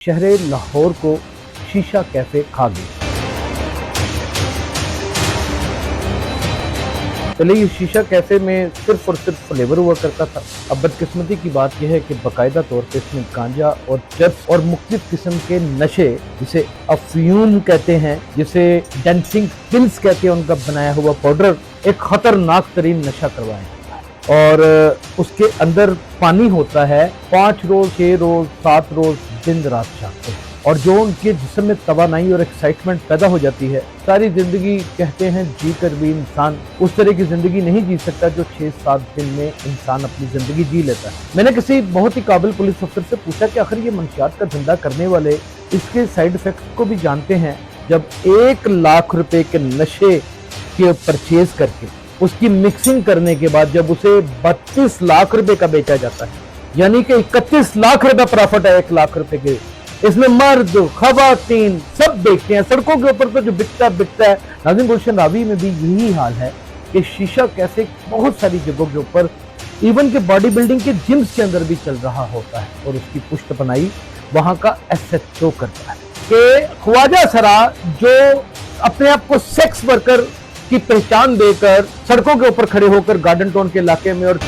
शहर लाहौर को शीशा कैफे खा गई। पहले ये शीशा कैफे में सिर्फ और सिर्फ फ्लेवर हुआ करता था। अब बदकिस्मती की बात यह है कि बाकायदा तौर पे इसमें गांजा और चरस और मुख्तलिफ किस्म के नशे, जिसे अफ्यूम कहते हैं, जिसे डेंसिंग पिल्स कहते हैं, उनका बनाया हुआ पाउडर एक खतरनाक तरीन नशा करवाया जाता है। और उसके अंदर पानी होता है। 5 रोज 6 रोज 7 रोज दिन रात जागते हैं और जो उनके जिस्म में तवानाई और एक्साइटमेंट पैदा हो जाती है, सारी जिंदगी कहते हैं जी कर भी इंसान उस तरह की जिंदगी नहीं जी सकता जो 6-7 दिन में इंसान अपनी जिंदगी जी लेता है। मैंने किसी बहुत ही काबिल पुलिस अफसर से पूछा कि आखिर ये मंशियात का धंधा करने वाले इसके साइड इफेक्ट्स को भी जानते हैं। जब 1 लाख रुपए के नशे के परचेज करके उसकी मिक्सिंग करने के बाद जब उसे 32 लाख रुपए का बेचा जाता है, यानी कि 31 लाख रुपए प्रॉफिट है 1 लाख रुपए के। इसमें मर्द खवातीन सब देखते हैं। सड़कों के ऊपर तो जो बिकता है। नाज़रीन, गुलशन रावी में भी यही हाल है कि शीशा कैफे बहुत सारी जगहों के ऊपर, इवन के बॉडी बिल्डिंग के जिम्स के अंदर भी चल रहा होता है और उसकी पुष्ट बनाई वहां का SHO करता है कि ख्वाजा सरा जो अपने आप को सेक्स वर्कर की पहचान देकर सड़कों के ऊपर खड़े होकर गार्डन टाउन के इलाके में, और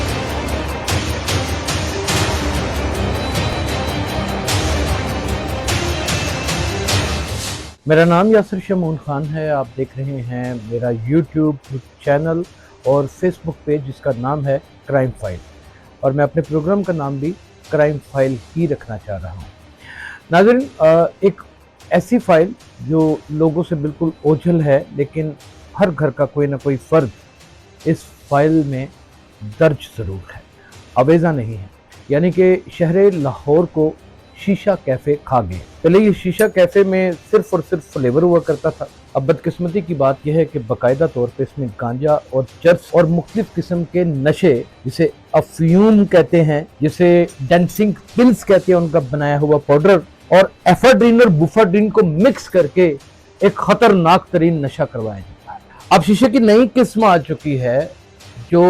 मेरा नाम यासिर शमून खान है। आप देख रहे हैं मेरा YouTube चैनल और फेसबुक पेज जिसका नाम है क्राइम फाइल, और मैं अपने प्रोग्राम का नाम भी क्राइम फाइल ही रखना चाह रहा हूँ। नाज़रीन, एक ऐसी फाइल जो लोगों से बिल्कुल ओझल है, लेकिन हर घर का कोई ना कोई फर्द इस फाइल में दर्ज ज़रूर है, अवेजा नहीं है। यानी कि शहर लाहौर को शीशा कैफे खा गए। पहले ये शीशा कैफे में सिर्फ और सिर्फ फ्लेवर हुआ करता था। अब बदकिस्मती की बात यह है कि बाकायदा तौर पे इसमें गांजा और चरस और मुख्तलिफ किस्म के नशे, जिसे अफ्यूम कहते हैं, जिसे डेंसिंग पिल्स कहते हैं, उनका बनाया हुआ पाउडर और एफेड्रिन और बुफेड्रिन को मिक्स करके एक खतरनाक तरीन नशा करवाया जाता है। अब शीशे की नई किस्म आ चुकी है जो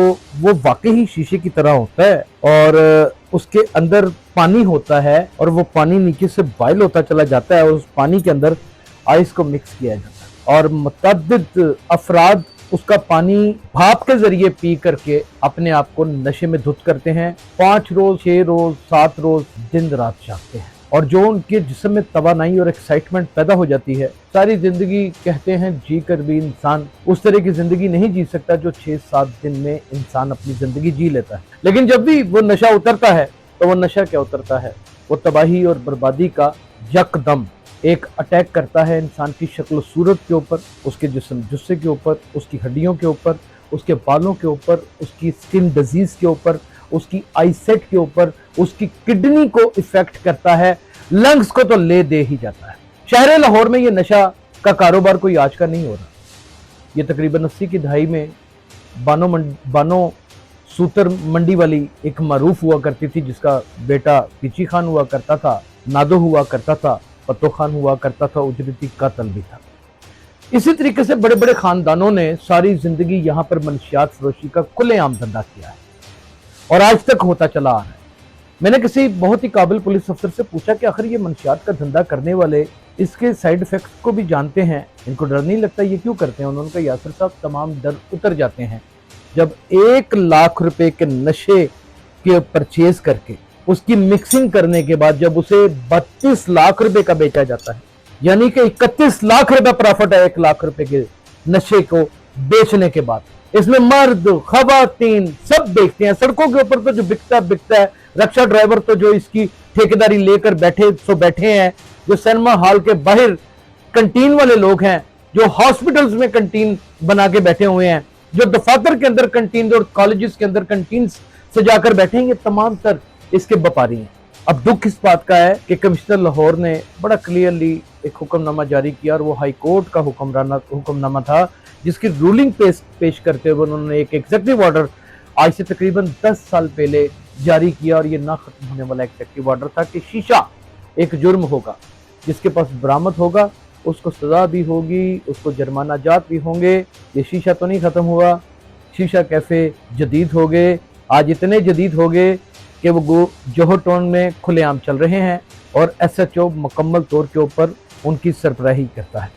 वो वाकई ही शीशे की तरह होता है और उसके अंदर पानी होता है और वो पानी नीचे से बॉयल होता चला जाता है और उस पानी के अंदर आइस को मिक्स किया जाता है और मुतअद्दिद अफराद उसका पानी भाप के जरिए पी करके अपने आप को नशे में धुत करते हैं। 5 रोज 6 रोज 7 रोज दिन रात जागते हैं और जो उनके जिस्म में तवानाई और एक्साइटमेंट पैदा हो जाती है, सारी जिंदगी कहते हैं जी कर भी इंसान उस तरह की जिंदगी नहीं जी सकता जो 6-7 दिन में इंसान अपनी जिंदगी जी लेता है। लेकिन जब भी वो नशा उतरता है तो वो नशा क्या उतरता है, वो तबाही और बर्बादी का यकदम एक अटैक करता है इंसान की शक्ल सूरत के ऊपर, उसके जिस्म जुस्से के ऊपर, उसकी हड्डियों के ऊपर, उसके बालों के ऊपर, उसकी स्किन डिजीज के ऊपर, उसकी आईसेट के ऊपर, उसकी किडनी को इफेक्ट करता है, लंग्स को तो ले दे ही जाता है। शहर लाहौर में ये नशा का कारोबार कोई आज का नहीं हो रहा। ये तकरीबन 80 की दहाई में बानो सूतर मंडी वाली एक मारूफ हुआ करती थी, जिसका बेटा पीची खान हुआ करता था, नादो हुआ करता था, पत्तो खान हुआ करता था, उजरती कातल भी था। इसी तरीके से बड़े बड़े खानदानों ने सारी जिंदगी यहाँ पर मंशियात फरोशी का खुलेआम धंधा किया है और आज तक होता चला आ रहा है। मैंने किसी बहुत ही काबिल पुलिस अफसर से पूछा कि आखिर ये मंशियात का धंधा करने वाले इसके साइड इफेक्ट्स को भी जानते हैं, इनको डर नहीं लगता, ये क्यों करते हैं? उन्होंने कहा, यासिर साहब, तमाम डर उतर जाते हैं जब 1 लाख रुपए के नशे के परचेज करके उसकी मिक्सिंग करने के बाद जब उसे 32 लाख रुपए का बेचा जाता है, यानी कि 31 लाख रुपए प्रॉफिट है 1 लाख रुपए के नशे को बेचने के बाद। इसमें मर्द खवातीन सब देखते हैं। सड़कों के ऊपर तो जो बिकता है। रक्षा ड्राइवर तो जो इसकी ठेकेदारी लेकर बैठे हैं, जो सिनेमा हॉल के बाहर कंटीन वाले लोग हैं, जो हॉस्पिटल्स में कंटीन बना के बैठे हुए हैं, जो दफातर के अंदर कंटीन और कॉलेजेस के अंदर कंटीन सजाकर बैठे हैं, ये तमाम तर इसके व्यापारी हैं। अब दुख इस बात का है कि कमिश्नर लाहौर ने बड़ा क्लियरली एक हुक्मनामा जारी किया और वो हाई कोर्ट का हुक्मनामा था, जिसकी रूलिंग पेश करते हुए उन्होंने एक एग्जीक्यूटिव ऑर्डर आज से तकरीबन 10 साल पहले जारी किया और ये ना खत्म होने वाला एग्जीक्यूटिव ऑर्डर था कि शीशा एक जुर्म होगा, जिसके पास बरामद होगा उसको सजा भी होगी, उसको जुर्माना जात भी होंगे। ये शीशा तो नहीं खत्म हुआ, शीशा कैफे जदीद हो गए, आज इतने जदीद हो गए कि वो जोहर टाउन में खुलेआम चल रहे हैं और SHO मुकम्मल तौर के ऊपर उनकी सरबराही करता है।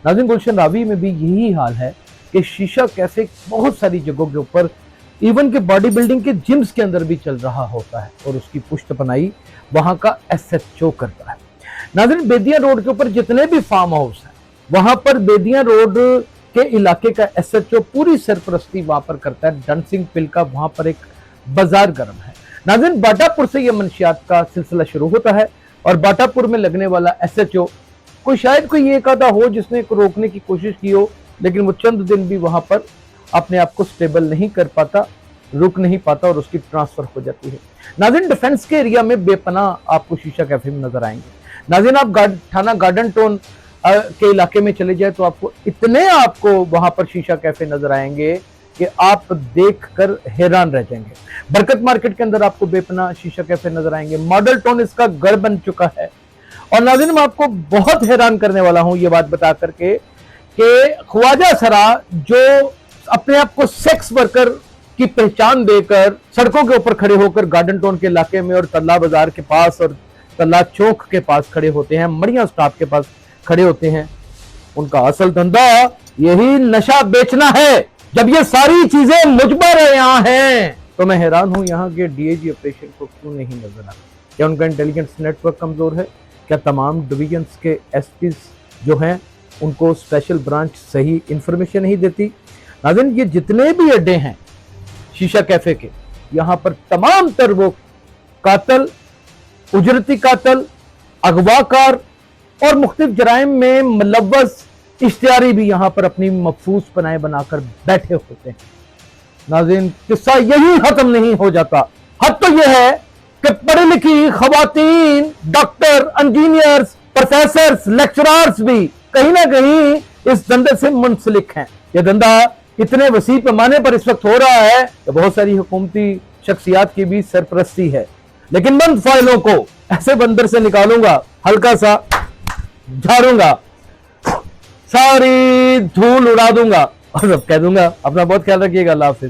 नाज़रीन, गुलशन रावी में भी यही हाल है कि शीशा कैफे बहुत सारी जगहों के ऊपर इवन के बॉडी बिल्डिंग के जिम्स के अंदर भी चल रहा होता है और उसकी पुष्ट पनाही वहां का SHO करता है। नाज़रीन, बेदिया रोड के ऊपर जितने भी फार्म हाउस हैं वहां पर बेदिया रोड के इलाके का SHO पूरी सरपरस्ती वहां पर करता है। डांसिंग पिल का वहां पर एक बाजार गर्म है। नाज़रीन, बाटापुर से यह मंशियात का सिलसिला शुरू होता है और बाटापुर में लगने वाला SHO शायद कोई एक आधा हो जिसने रोकने की कोशिश की हो, लेकिन वो चंद दिन भी वहां पर अपने आप को स्टेबल नहीं कर पाता, रुक नहीं पाता और उसकी ट्रांसफर हो जाती है। नाज़रीन, डिफेंस के एरिया में बेपनाह आपको शीशा कैफे में नजर आएंगे। नाज़रीन, आप थाना गार्डन टाउन के इलाके में चले जाए तो आपको इतने वहां पर शीशा कैफे नजर आएंगे कि आप देखकर हैरान रह जाएंगे। बरकत मार्केट के अंदर आपको बेपनाह शीशा कैफे नजर आएंगे। मॉडल टाउन इसका घर बन चुका है। और नाज़रीन, मैं आपको बहुत हैरान करने वाला हूं ये बात बता करके कि ख्वाजा सरा जो अपने आप को सेक्स वर्कर की पहचान देकर सड़कों के ऊपर खड़े होकर गार्डन टाउन के इलाके में और तल्ला बाजार के पास और तल्ला चौक के पास खड़े होते हैं, मड़िया स्टॉप के पास खड़े होते हैं, उनका असल धंधा यही नशा बेचना है। जब ये सारी चीजें मुजबर यहाँ हैं तो मैं हैरान हूं यहाँ के DIG ऑपरेशन को क्यों नहीं नजर आता। क्या उनका इंटेलिजेंस नेटवर्क कमजोर है? क्या तमाम डिवीजन्स के SPs जो हैं उनको स्पेशल ब्रांच सही इंफॉर्मेशन नहीं देती? नाज़रीन, ये जितने भी अड्डे हैं शीशा कैफे के, यहाँ पर तमाम तर वो कातल, उजरती कातल, अगवाकार और मुख्तलिफ जराइम में मुलव्वस इश्तियारी भी यहाँ पर अपनी मफूज पनाहे बनाकर बैठे होते हैं। नाज़रीन, किस्सा यही खत्म नहीं हो जाता। हद तो यह है कि पढ़ी लिखी खवातीन, डॉक्टर, इंजीनियर्स, प्रोफेसर्स, लेक्चरर्स भी कहीं ना कहीं इस धंधे से मुंसलिक हैं। यह धंधा इतने वसी पैमाने पर इस वक्त हो रहा है कि बहुत सारी हुकूमती शख्सियात की भी सरपरस्ती है। लेकिन बंद फाइलों को ऐसे बंदर से निकालूंगा, हल्का सा झाड़ूंगा, सारी धूल उड़ा दूंगा और अब कह दूंगा अपना बहुत ख्याल रखिएगा। अल्लाह हाफिज।